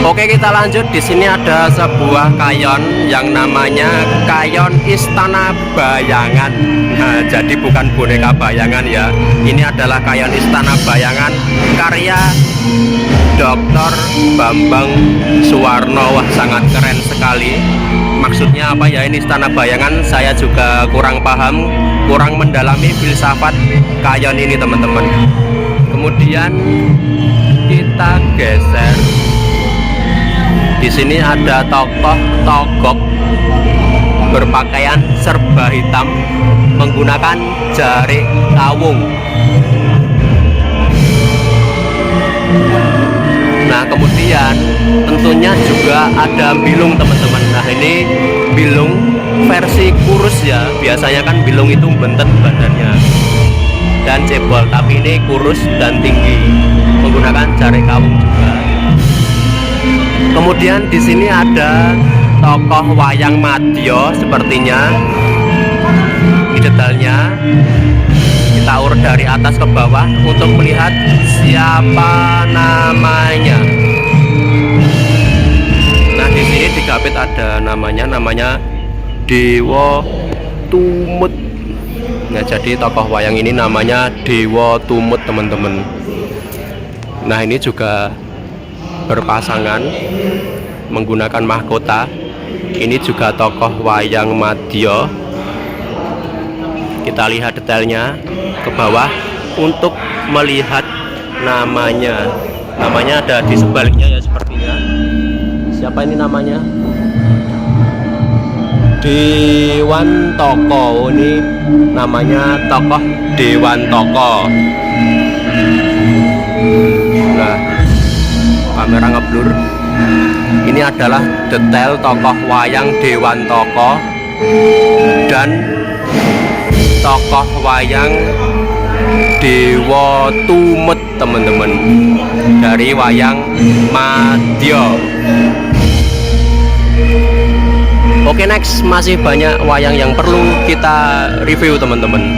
Oke, kita lanjut. Di sini ada sebuah kayon yang namanya kayon Istana Bayangan. Nah, jadi bukan boneka bayangan ya. Ini adalah kayon Istana Bayangan karya Dr. Bambang Suwarno. Wah, sangat keren sekali. Maksudnya apa ya ini Istana Bayangan? Saya juga kurang paham, kurang mendalami filsafat kayon ini, teman-teman. Kemudian kita geser. Di sini ada tokoh togok berpakaian serba hitam menggunakan jarik kawung. Nah, kemudian tentunya juga ada bilung, teman-teman. Nah, ini bilung versi kurus ya. Biasanya kan bilung itu bentet badannya dan cebol, tapi ini kurus dan tinggi menggunakan jarik kawung juga. Kemudian di sini ada tokoh wayang madya sepertinya. Ini detailnya. Kita urut dari atas ke bawah untuk melihat siapa namanya. Nah, di sini di Gapit ada namanya Dewa Tumut. Nah, jadi tokoh wayang ini namanya Dewa Tumut, teman-teman. Nah, ini juga berpasangan menggunakan mahkota. Ini juga tokoh wayang madya. Kita lihat detailnya ke bawah untuk melihat namanya. Namanya ada di sebaliknya ya sepertinya. Siapa ini namanya? Dewantaka. Ini namanya tokoh Dewantaka. Nah, kamera ngeblur. Ini adalah detail tokoh wayang Dewantaka dan tokoh wayang Dewa Tumut, teman-teman, dari wayang madya. Oke, next masih banyak wayang yang perlu kita review, teman-teman.